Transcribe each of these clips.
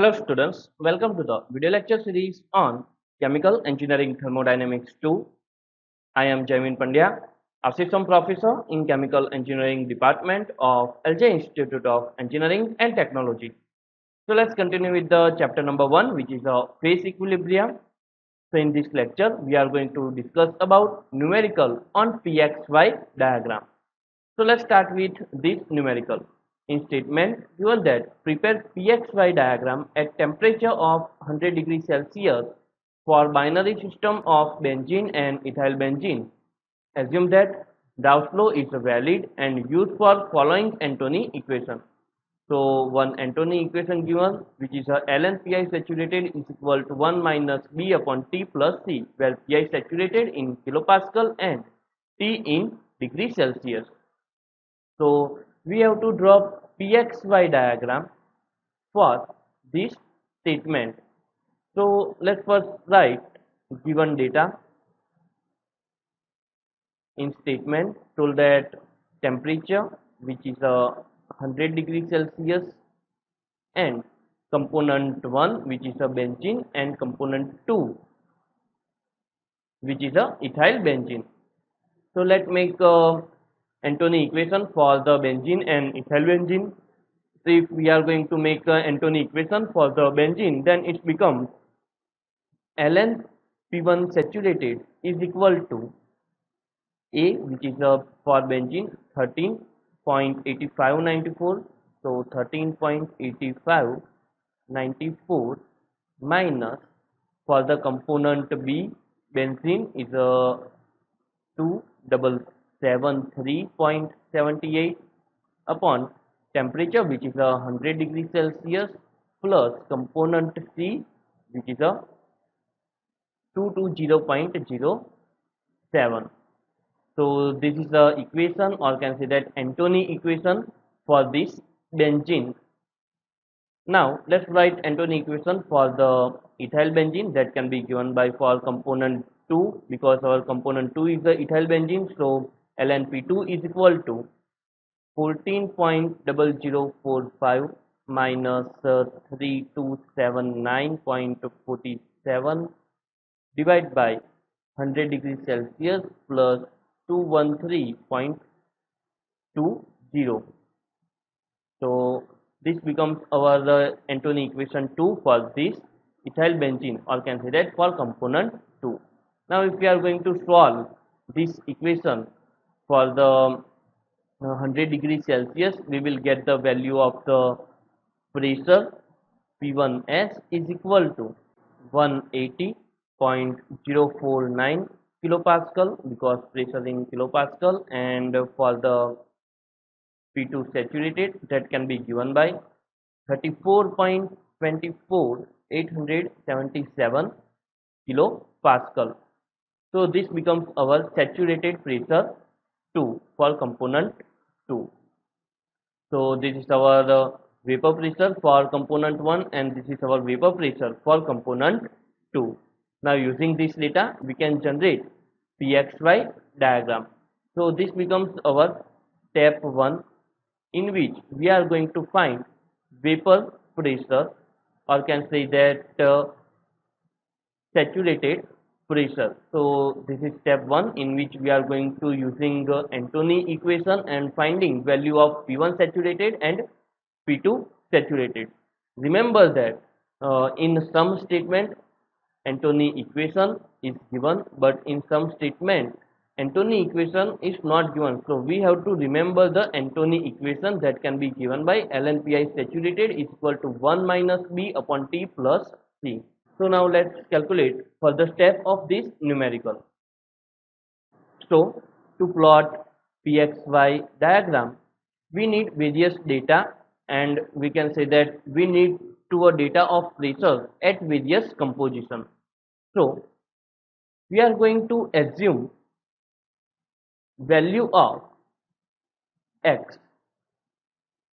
Hello students, welcome to the video lecture series on Chemical Engineering Thermodynamics 2. I am Jaimin Pandya, Assistant Professor in Chemical Engineering Department of LJIET Institute of Engineering and Technology. So let's continue with the chapter number 1, which is phase equilibrium. So in this lecture, we are going to discuss about numerical on PXY diagram. So let's start with this numerical. In statement given that prepare PXY diagram at temperature of 100 degrees Celsius for binary system of benzene and ethyl benzene. Assume that the outflow is valid and used for following Antony equation. So one Antony equation given, which is ln pi saturated is equal to 1 minus B upon T plus C, where pi saturated in kilopascal and T in degree Celsius. So we have to draw PXY diagram for this statement. So let's first write given data. In statement told that temperature, which is 100 degrees Celsius, and component 1, which is a benzene, and component 2, which is a ethyl benzene. So let's make Antony equation for the benzene and ethyl benzene. So if we are going to make Antony equation for the benzene, then it becomes ln P1 saturated is equal to A, which is for benzene 13.8594. So 13.8594 minus for the component B, benzene is 2773.78 upon temperature, which is 100 degrees Celsius, plus component C, which is 220.07. So this is the equation, or can say that Antony equation for this benzene. Now let's write Antony equation for the ethyl benzene, that can be given by for component 2, because our component 2 is the ethyl benzene. So ln P2 is equal to 14.0045 minus 3279.47 divided by 100 degrees Celsius plus 213.20. So this becomes our Antony equation 2 for this ethyl benzene, or can say that for component 2. Now if we are going to solve this equation for the 100 degrees Celsius, we will get the value of the pressure P1S is equal to 180.049 kilopascal, because pressure in kilopascal, and for the P2 saturated, that can be given by 34.24877 kilopascal. So this becomes our saturated pressure 2 for component 2. So this is our vapor pressure for component 1, and this is our vapor pressure for component 2. Now using this data, we can generate PXY diagram. So this becomes our step 1, in which we are going to find vapor pressure, or can say that saturated pressure. So this is step 1, in which we are going to using Antony equation and finding value of P1 saturated and P2 saturated. Remember that in some statement Antony equation is given, but in some statement Antony equation is not given. So we have to remember the Antony equation, that can be given by ln pi saturated is equal to 1 minus B upon T plus C. So now let's calculate for the step of this numerical. So to plot PXY diagram, we need various data, and we can say that we need a data of pressure at various composition. So we are going to assume value of X,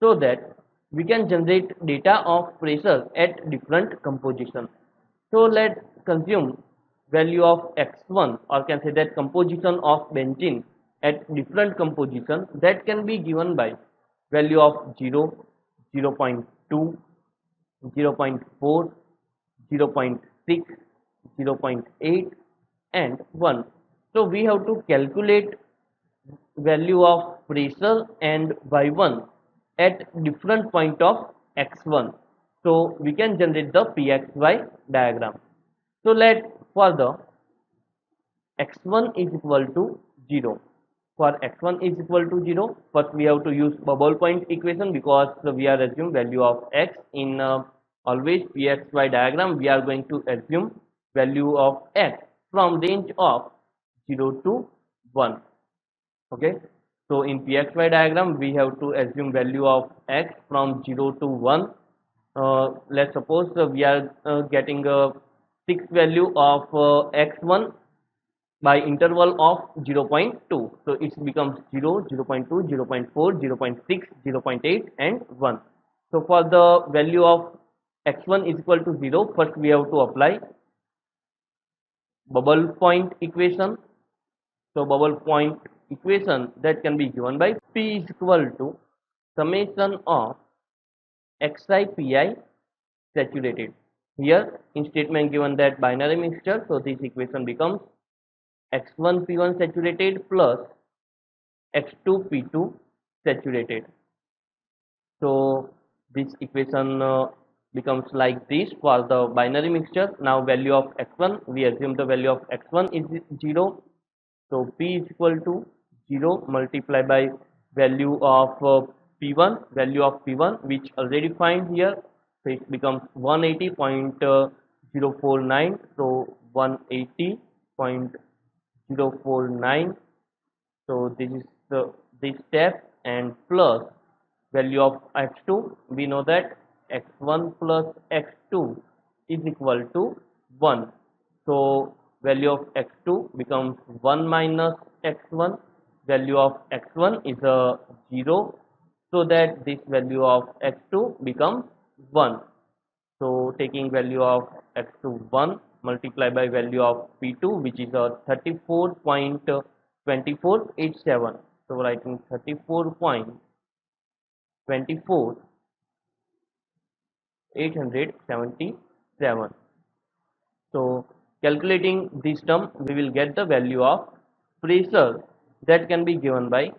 so that we can generate data of pressure at different composition. So let's consume value of X1, or can say that composition of benzene at different composition, that can be given by value of 0, 0.2, 0.4, 0.6, 0.8 and 1. So we have to calculate value of pressure and y1 at different point of x1. So we can generate the pxy diagram. So let further x1 is equal to 0. For x1 is equal to 0, first we have to use bubble point equation, because we are assume value of x in always pxy diagram. We are going to assume value of x from range of 0 to 1. Okay, so in pxy diagram we have to assume value of x from 0 to 1. Let's suppose we are getting a fixed value of x1 by interval of 0.2. So it becomes 0, 0.2, 0.4, 0.6, 0.8 and 1. So for the value of x1 is equal to 0, first we have to apply bubble point equation. So bubble point equation that can be given by P is equal to summation of xi pi saturated. Here in statement given that binary mixture, so this equation becomes x1 p1 saturated plus x2 p2 saturated. So this equation becomes like this for the binary mixture. Now value of x1, we assume the value of x1 is 0. So P is equal to 0 multiplied by value of P1, value of P1 which already find here. So it becomes 180.049. So 180.049. So this is this step, and plus value of x2. We know that x1 plus x2 is equal to 1. So value of x2 becomes 1 minus x1. Value of x1 is a 0. So that this value of x2 becomes 1. So taking value of x2 1 multiplied by value of p2 which is a 34.2487. So writing 34.24 So calculating this term, we will get the value of pressure that can be given by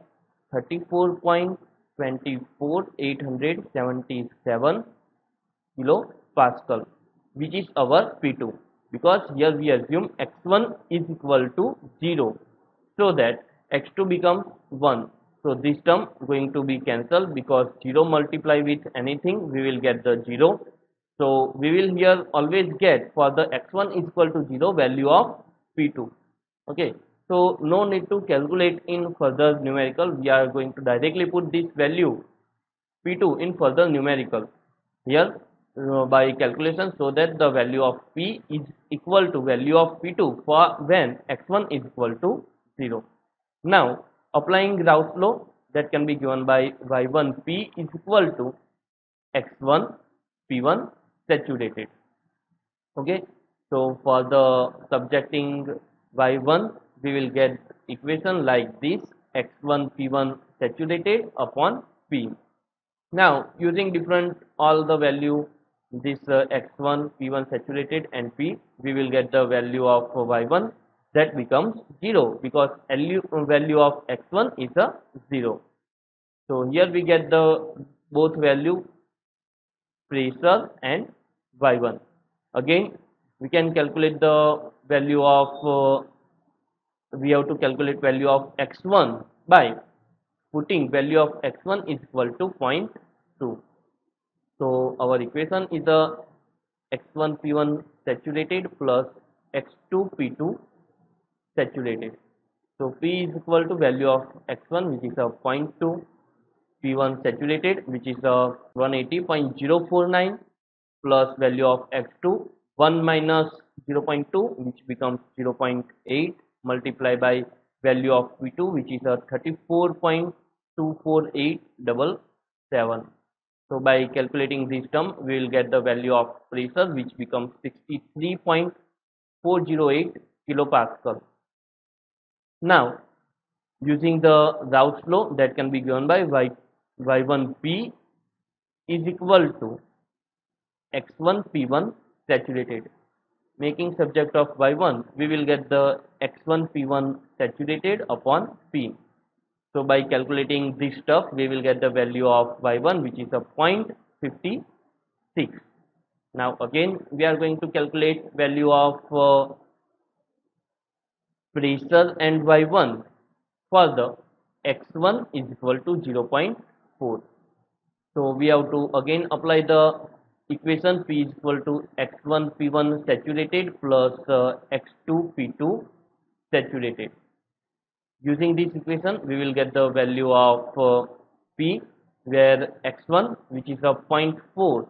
34.24877 kilopascal, which is our P2, because here we assume x1 is equal to 0, so that x2 becomes 1. So this term going to be cancelled, because 0 multiply with anything we will get the 0. So we will here always get for the x1 is equal to 0 value of P2. Okay, so no need to calculate in further numerical. We are going to directly put this value P2 in further numerical here by calculation, so that the value of P is equal to value of P2 for when x1 is equal to 0. Now applying Gauss law, that can be given by y1 P is equal to x1 P1 saturated. Okay, so for the subjecting y1 we will get equation like this: x1 P1 saturated upon P. Now using different all the value, this x1 P1 saturated and P, we will get the value of y1 that becomes 0, because value of x1 is a 0. So here we get the both value, pressure and y1. Again we can calculate the value of we have to calculate value of x1 by putting value of x1 is equal to 0.2. So our equation is the x1 P1 saturated plus x2 P2 saturated. So P is equal to value of x1 which is a 0.2, P1 saturated which is a 180.049 plus value of x2 1 minus 0.2 which becomes 0.8 multiplied by value of P2 which is a 34.24877. So by calculating this term we will get the value of pressure which becomes 63.408 kilopascal. Now using the Gauss law, that can be given by y1 P is equal to x1 p1 saturated. Making subject of y1, we will get the x1 p1 saturated upon p. So by calculating this stuff, we will get the value of y1, which is a 0.56. Now again, we are going to calculate value of pressure and y1 for the x1 is equal to 0.4. So we have to again apply the equation P is equal to x1 p1 saturated plus x2 p2 saturated. Using this equation, we will get the value of P, where x1, which is a 0.4,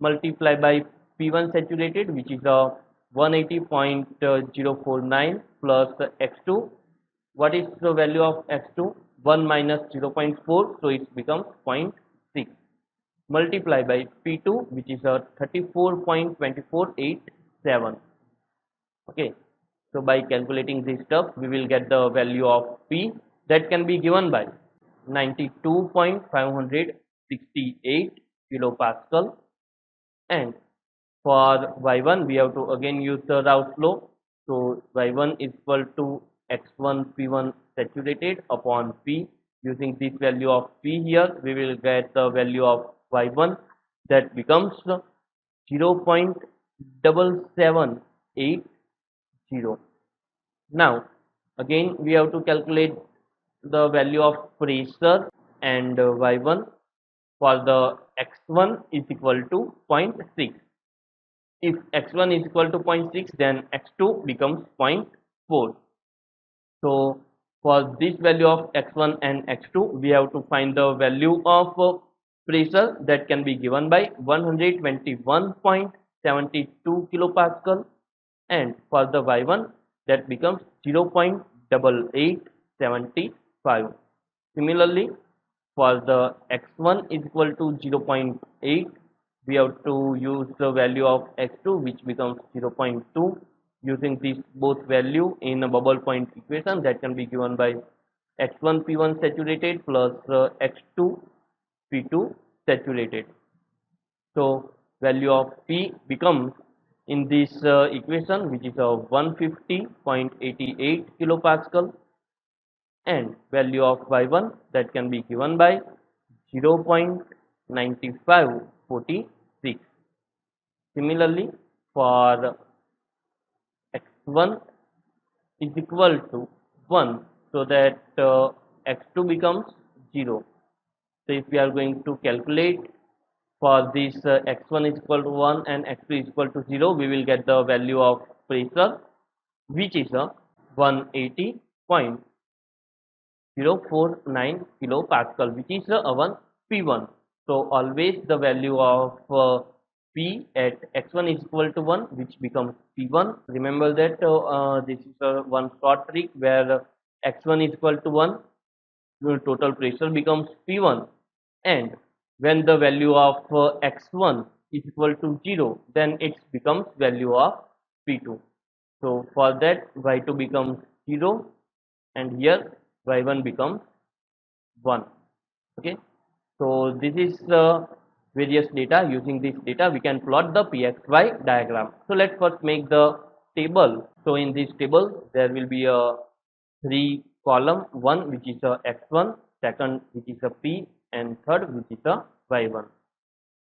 multiplied by P1 saturated, which is a 180.049 plus x2. What is the value of x2? 1 minus 0.4, so it becomes 0.6, multiplied by P2, which is a 34.2487. Okay, so by calculating this stuff, we will get the value of P that can be given by 92.568 kilopascal, and for y1 we have to again use the route flow. So y1 is equal to x1 p1 saturated upon P. Using this value of P here, we will get the value of y1 that becomes 0.7780. Now again we have to calculate the value of pressure and y1 for the x1 is equal to 0.6. If x1 is equal to 0.6, then x2 becomes 0.4. So for this value of x1 and x2, we have to find the value of pressure that can be given by 121.72 kilopascal, and for the y1 that becomes 0.8875. Similarly, for the x1 is equal to 0.8, we have to use the value of x2, which becomes 0.2. Using these both value in a bubble point equation, that can be given by x1 p1 saturated plus x2 p2 saturated. So value of P becomes in this equation, which is a 150.88 kilopascal, and value of y1 that can be given by 0.9546. Similarly, for x1 is equal to 1, so that x2 becomes 0. So if we are going to calculate for this x1 is equal to 1 and x2 is equal to 0, we will get the value of pressure, which is a 180.049 kilopascal, which is our P1. So always the value of P at x1 is equal to 1, which becomes P1. Remember that this is one short trick where x1 is equal to 1, total pressure becomes P1, and when the value of x1 is equal to 0, then it becomes value of P2. So for that, y2 becomes 0, and here y1 becomes 1. Okay, so this is various data. Using this data, we can plot the pxy diagram. So let's first make the table. So in this table, there will be a 3 column, one which is a x1, second which is a p, and third which is a y1.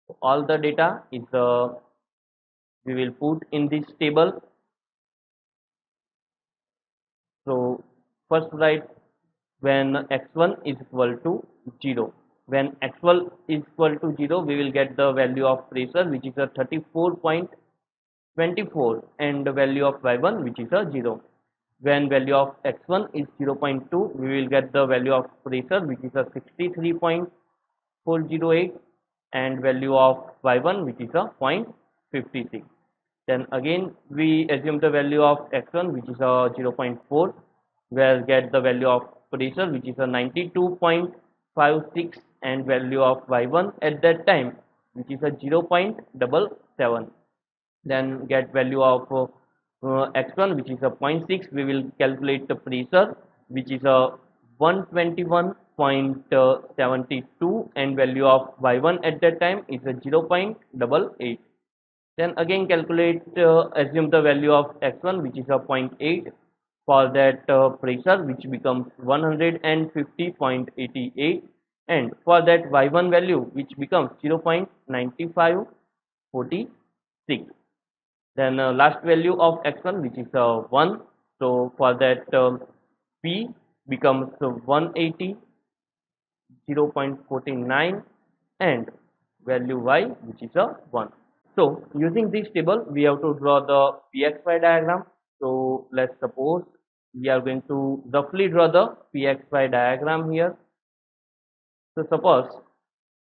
So all the data is we will put in this table. So first write when x1 is equal to 0. When x1 is equal to 0, we will get the value of pressure, which is a 34.24, and the value of y1, which is a 0. When value of x1 is 0.2, we will get the value of pressure, which is a 63.408, and value of y1, which is a 0.56. Then again we assume the value of x1, which is a 0.4, where get the value of pressure, which is a 92.56, and value of y1 at that time, which is a 0.77. Then get value of x1, which is a 0.6. We will calculate the pressure, which is a 121.72, and value of y1 at that time is a 0.88. Then again calculate, assume the value of x1 which is a 0.8 for that pressure, which becomes 150.88, and for that y1 value which becomes 0.9546. Then last value of x1 which is 1, so for that p becomes 180, 0.49, and value y which is a 1. So using this table we have to draw the pxy diagram. So let's suppose we are going to roughly draw the pxy diagram here. So suppose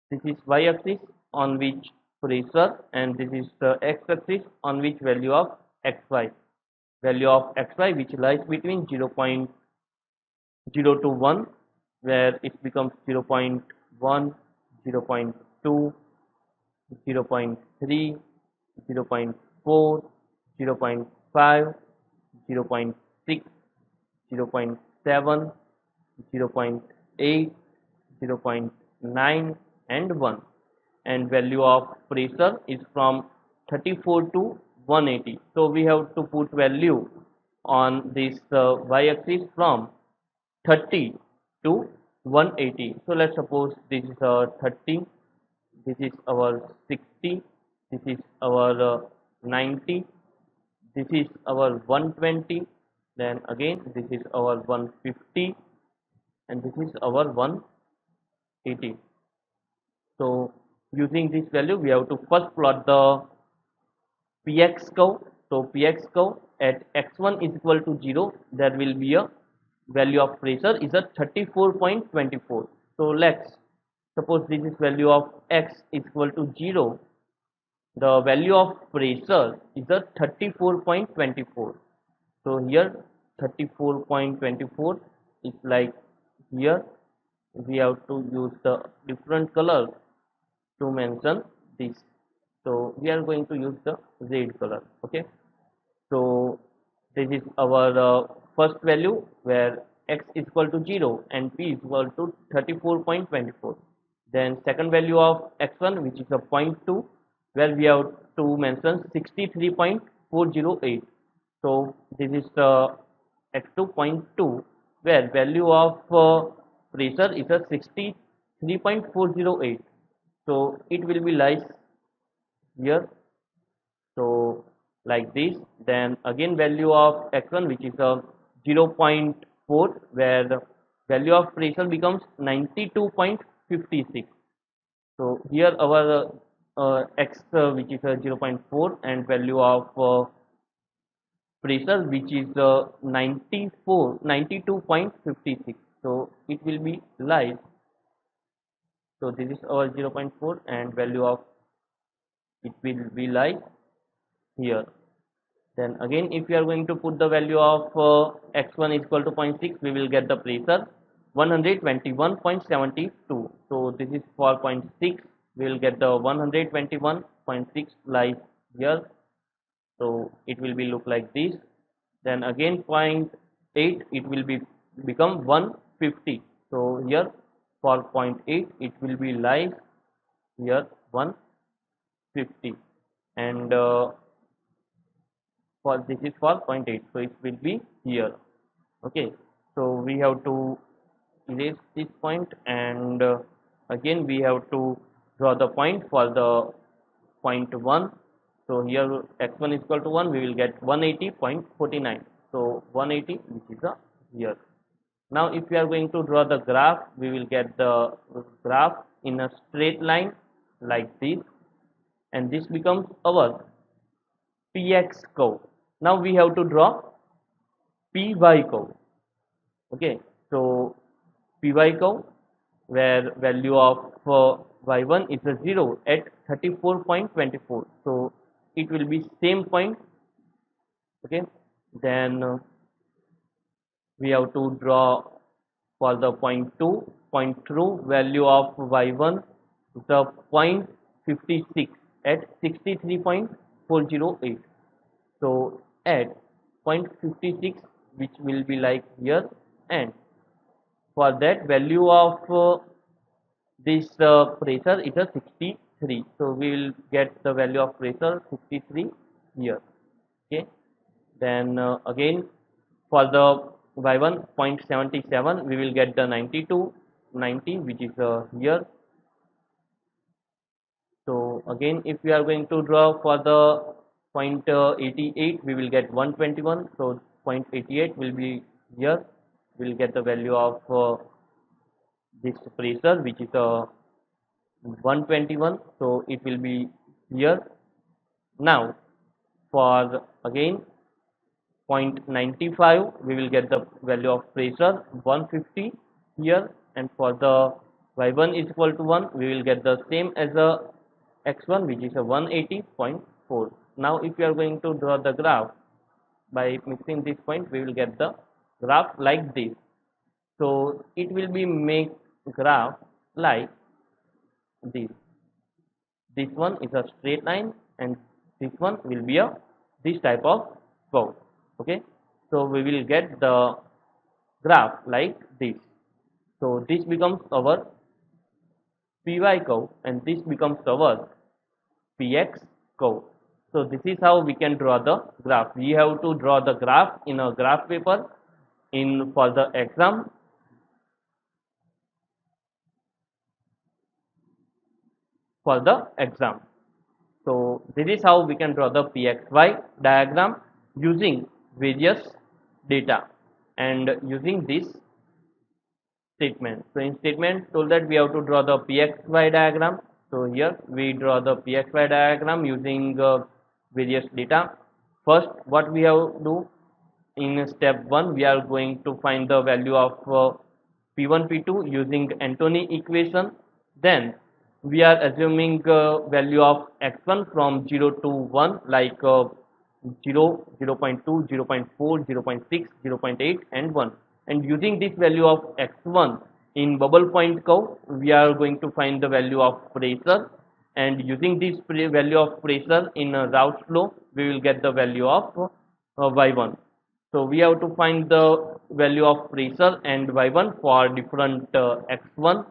this is y-axis on which pressure, and this is the x-axis on which value of xy. Value of xy which lies between 0.0 to 1, where it becomes 0.1, 0.2, 0.3, 0.4, 0.5, 0.6, 0.7, 0.8, 0.9, and 1. And value of pressure is from 34 to 180. So we have to put value on this y-axis from 30 to 180. So let's suppose this is 30, this is our 60, this is our 90, this is our 120, then again this is our 150, and this is our 180. So using this value we have to first plot the px curve. So px curve at x1 is equal to 0, there will be a value of pressure is a 34.24. So let's suppose this is value of x is equal to 0, the value of pressure is a 34.24. So here 34.24 is like here. We have to use the different color to mention this. So we are going to use the red color. Okay. So this is our first value where x is equal to 0 and p is equal to 34.24. Then second value of x1 which is a 0.2, where we have to mention 63.408. So this is the x2 0.2, where value of pressure is a 63.408. So it will be like here. So like this. Then again value of x1 which is a 0.4, where the value of pressure becomes 92.56. So here our x which is a 0.4 and value of pressure which is 92.56. So it will be like, so this is our 0.4 and value of it will be like here. Then again if we are going to put the value of x1 is equal to 0.6, we will get the pressure 121.72. So this is for 0.6, we will get the 121.6 like here. So it will be look like this. Then again 0.8, it will be become 150. So here for 0.8 it will be like here 150, and for this is for 0.8, so it will be here. Okay, so we have to erase this point, and again we have to draw the point for the point 1. So here x1 is equal to 1, we will get 180.49. so 180 which is a here. Now if we are going to draw the graph, we will get the graph in a straight line like this, and this becomes our px curve. Now we have to draw py curve. Okay, so py curve where value of y1 is a 0 at 34.24. So it will be same point. Okay, then we have to draw for the point 2 value of y1 is a 0.56 at 63.408. So at 0.56 which will be like here, and for that value of this pressure is a 3. So we will get the value of pressure 63 here. Okay. Then again for the y1 0.77 we will get the 90 which is here. So again if we are going to draw for the 0.88 we will get 121. So 0.88 will be here. We will get the value of this pressure which is 121. So it will be here. Now for again 0.95 we will get the value of pressure 150 here, and for the y1 is equal to 1 we will get the same as a x1 which is a 180.4. Now if we are going to draw the graph by mixing this point we will get the graph like this. So it will be make graph like this. This one is a straight line and this one will be a this type of curve. Okay, so we will get the graph like this. So this becomes our py curve and this becomes our px curve. So this is how we can draw the graph. We have to draw the graph in a graph paper in for the exam. For the exam. So this is how we can draw the pxy diagram using various data and using this statement. So in statement told that we have to draw the pxy diagram. So here we draw the pxy diagram using various data. First what we have to do in step 1 we are going to find the value of p1 p2 using Antony equation. Then we are assuming value of x1 from 0 to 1 like 0, 0.2, 0.4, 0.6, 0.8 and 1, and using this value of x1 in bubble point curve we are going to find the value of pressure, and using this value of pressure in a route flow we will get the value of y1. So we have to find the value of pressure and y1 for different x1.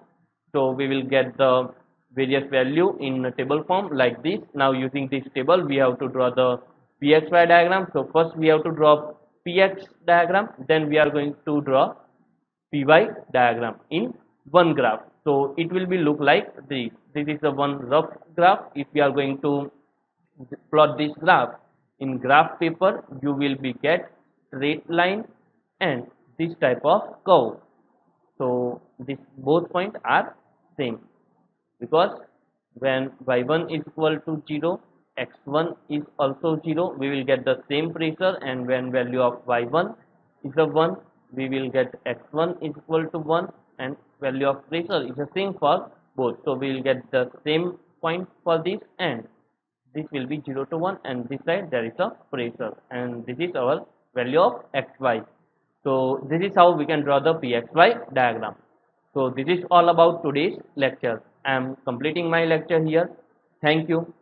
So we will get the various value in a table form like this. Now using this table we have to draw the pxy diagram. So first we have to draw px diagram, then we are going to draw py diagram in one graph. So it will be look like this. This is the one rough graph. If we are going to plot this graph in graph paper you will be get straight line and this type of curve. So this both points are same, because when y1 is equal to 0 x1 is also 0 we will get the same pressure, and when value of y1 is a 1 we will get x1 is equal to 1 and value of pressure is the same for both. So we will get the same point for this, and this will be 0 to 1 and this side there is a pressure, and this is our value of xy. So this is how we can draw the pxy diagram. So this is all about today's lecture. I am completing my lecture here. Thank you.